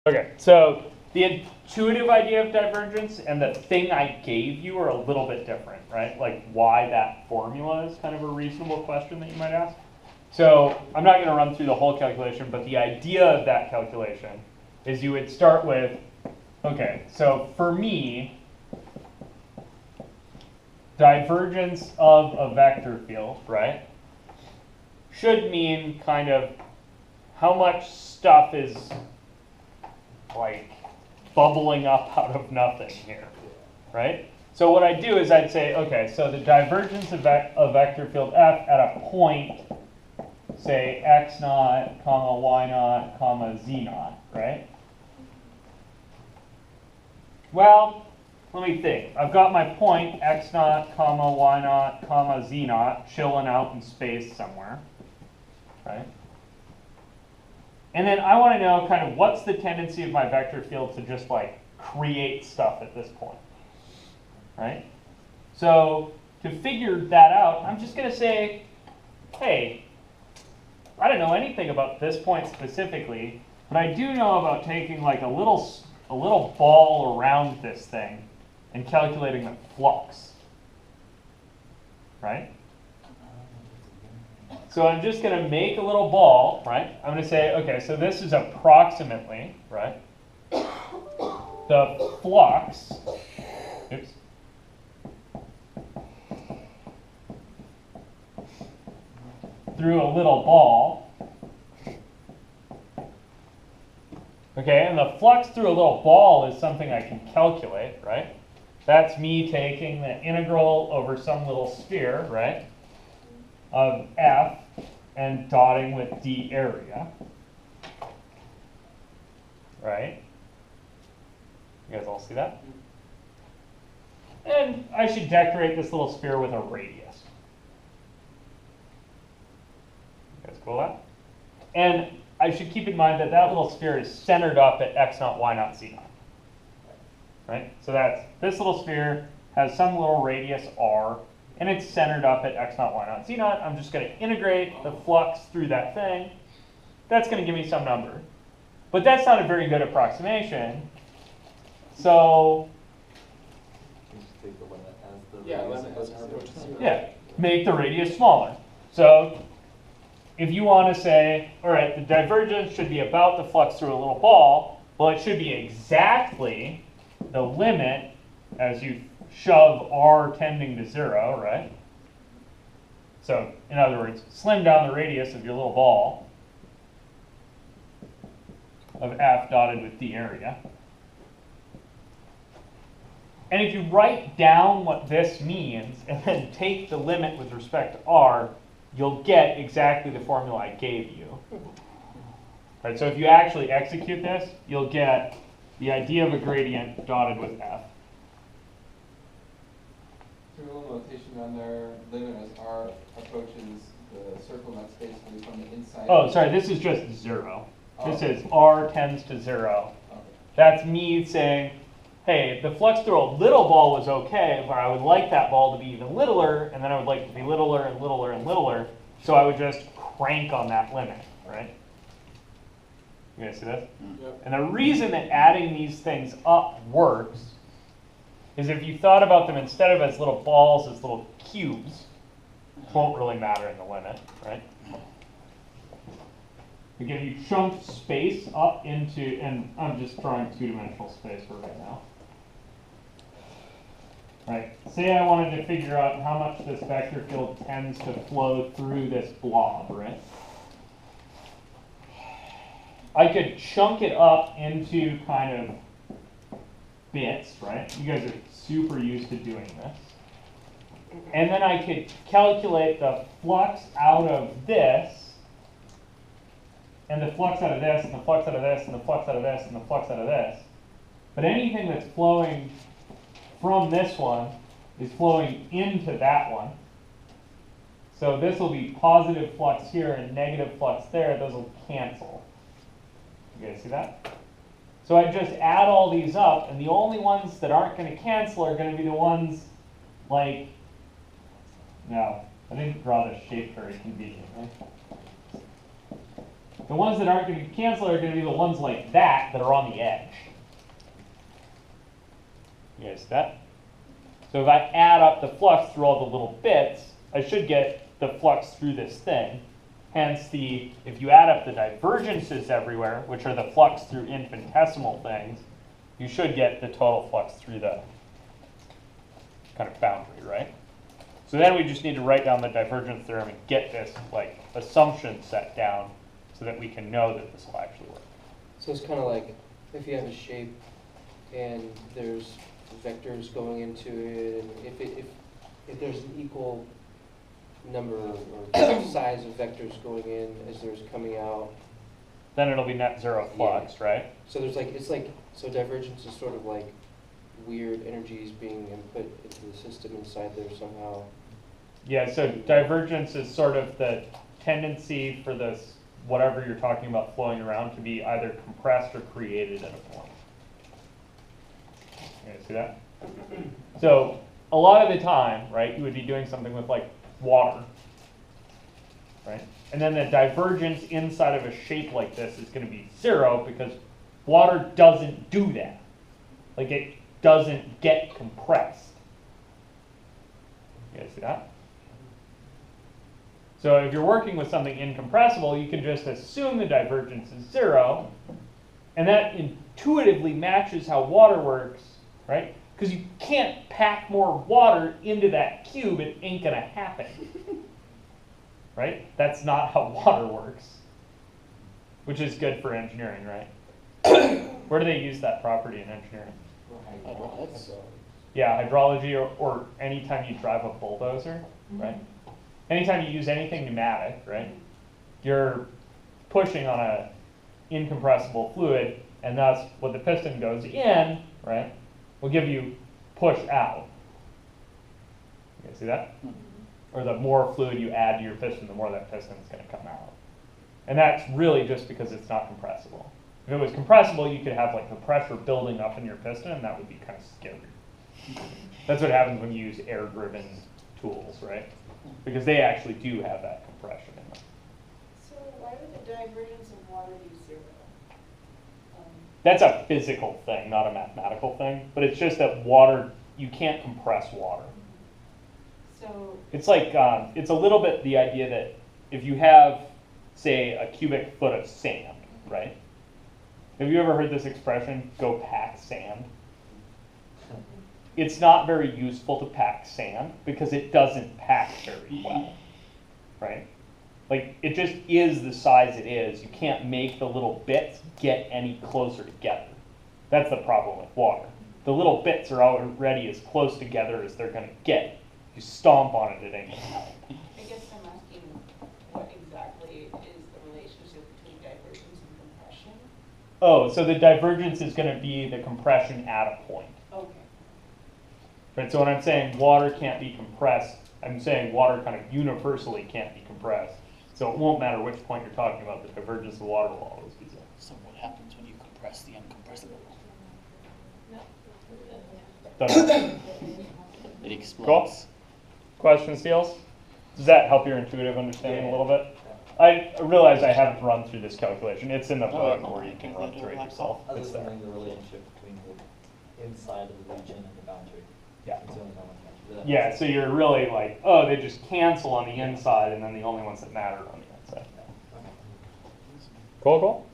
Okay, so the intuitive idea of divergence and the thing I gave you are a little bit different, right? Like why that formula is kind of a reasonable question that you might ask. So I'm not going to run through the whole calculation, but the idea of that calculation is you would start with, okay, so for me, divergence of a vector field, right, should mean kind of how much stuff is like bubbling up out of nothing here, right? So what I do is I'd say, okay, so the divergence of a vector field f at a point, say x naught, comma y naught, comma z naught, right? Well, let me think. I've got my point x naught, comma y naught, comma z naught chilling out in space somewhere, right? And then I want to know kind of what's the tendency of my vector field to just like create stuff at this point, right? So to figure that out, I'm just going to say, hey, I don't know anything about this point specifically, but I do know about taking like a little ball around this thing and calculating the flux, right? So I'm just going to make a little ball, right? I'm going to say, okay, so this is approximately, right, the flux, oops, through a little ball. Okay, and the flux through a little ball is something I can calculate, right? That's me taking the integral over some little sphere, right, of f and dotting with d area, right? You guys all see that? And I should decorate this little sphere with a radius. You guys cool with that? And I should keep in mind that that little sphere is centered up at x naught, y naught, z naught. Right? So that's, this little sphere has some little radius r, and it's centered up at x naught, y naught, z naught. I'm just going to integrate the flux through that thing. That's going to give me some number. But that's not a very good approximation. So, yeah, make the radius smaller. So, if you want to say, all right, the divergence should be about the flux through a little ball, well, it should be exactly the limit as you shove r tending to 0, right? So, in other words, slim down the radius of your little ball of f dotted with d area. And if you write down what this means and then take the limit with respect to r, you'll get exactly the formula I gave you. Right, so if you actually execute this, you'll get the idea of a gradient dotted with f. So a little notation on their limit as r approaches the circle that's basically from the inside. Oh, sorry, this is just 0. Oh. This is r tends to 0. Okay. That's me saying, hey, the flux through a little ball was okay, but I would like that ball to be even littler, and then I would like it to be littler and littler and littler, so I would just crank on that limit, right? You guys see this? Yep. And the reason that adding these things up works is if you thought about them instead of as little balls, as little cubes, it won't really matter in the limit, right? Again, you chunk space up into, and I'm just drawing two-dimensional space for right now. Right, say I wanted to figure out how much this vector field tends to flow through this blob, right? I could chunk it up into kind of bits, right? You guys are super used to doing this. And then I could calculate the flux out of this, and the flux out of this, and the flux out of this, and the flux out of this, and the flux out of this. But anything that's flowing from this one is flowing into that one. So this will be positive flux here and negative flux there. Those will cancel. You guys see that? So I just add all these up, and the only ones that aren't going to cancel are going to be the ones like, no, I didn't draw this shape very conveniently. The ones that aren't going to cancel are going to be the ones like that are on the edge. You guys see that? So if I add up the flux through all the little bits, I should get the flux through this thing. Hence if you add up the divergences everywhere, which are the flux through infinitesimal things, you should get the total flux through the kind of boundary, right? So then we just need to write down the divergence theorem and get this like assumption set down so that we can know that this will actually work. So it's kind of like if you have a shape and there's vectors going into it, and if there's an equal number or size of vectors going in as there's coming out, then it'll be net zero flux, right? So there's so divergence is sort of like weird energies being input into the system inside there somehow. Yeah, so divergence is sort of the tendency for this, whatever you're talking about flowing around, to be either compressed or created at a point. You guys see that? So a lot of the time, right, you would be doing something with like water, right? And then the divergence inside of a shape like this is going to be zero because water doesn't do that. Like it doesn't get compressed. You guys see that? So if you're working with something incompressible, you can just assume the divergence is zero, and that intuitively matches how water works, right? Because you can't pack more water into that cube, it ain't gonna happen. Right? That's not how water works. Which is good for engineering, right? Where do they use that property in engineering? Yeah, hydrology or anytime you drive a bulldozer, right? Anytime you use anything pneumatic, right? You're pushing on a incompressible fluid, and thus when the piston goes in, right, will give you push out. You guys see that? Or the more fluid you add to your piston, the more that piston is going to come out. And that's really just because it's not compressible. If it was compressible, you could have like the pressure building up in your piston, and that would be kind of scary. That's what happens when you use air-driven tools, right? Because they actually do have that compression in them. So why would the divergence of water be zero? That's a physical thing, not a mathematical thing. But it's just that water, you can't compress water. So It's like, it's a little bit the idea that if you have, say, a cubic foot of sand, right? Have you ever heard this expression, go pack sand? It's not very useful to pack sand because it doesn't pack very well, right? Like, it just is the size it is. You can't make the little bits get any closer together. That's the problem with water. The little bits are already as close together as they're going to get. You stomp on it, it ain't going to help. I guess I'm asking what exactly is the relationship between divergence and compression? Oh, so the divergence is going to be the compression at a point. Okay. Right, so when I'm saying water can't be compressed, I'm saying water kind of universally can't be compressed. So it won't matter which point you're talking about, the divergence of water will always be zero. So what happens when you compress the incompressible? Don't know. It explodes. Cool. Questions, Steels? Does that help your intuitive understanding a little bit? I realize I haven't run through this calculation. It's in the book where you can run through it yourself. I was It's there. wondering the relationship between the inside of the region and the boundary. Yeah. It's the only one I can- Yeah, so you're really like, oh, they just cancel on the inside, and then the only ones that matter are on the outside. Cool.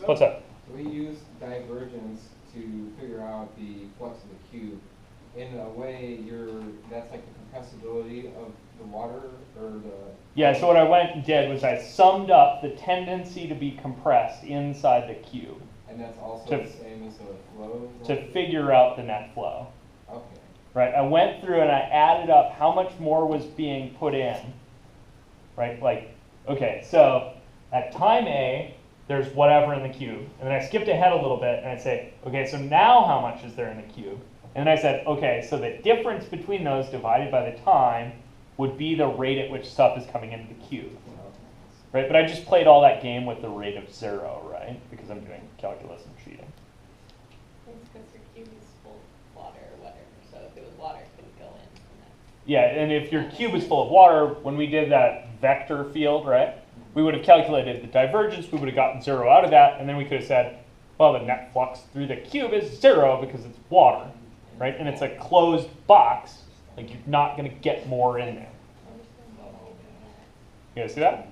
What's up? We use divergence to figure out the flux of the cube. In a way, that's like the compressibility of the water, or the... Yeah, so what I went and did was I summed up the tendency to be compressed inside the cube And that's also To- the same as the flow? to figure out the net flow. Okay. Right, I went through and I added up how much more was being put in, right? Like, okay, so at time A, there's whatever in the cube. And then I skipped ahead a little bit and I say, okay, so now how much is there in the cube? And then I said, okay, so the difference between those divided by the time would be the rate at which stuff is coming into the cube. Right, but I just played all that game with the rate of 0, right? Because I'm doing calculus and cheating. It's because your cube is full of water or whatever, so if it was water, it couldn't go in. Yeah, and if your cube is full of water, when we did that vector field, right? we would have calculated the divergence, we would have gotten 0 out of that, and then we could have said, well, the net flux through the cube is 0 because it's water, right? And it's a closed box, like you're not going to get more in there. You guys see that?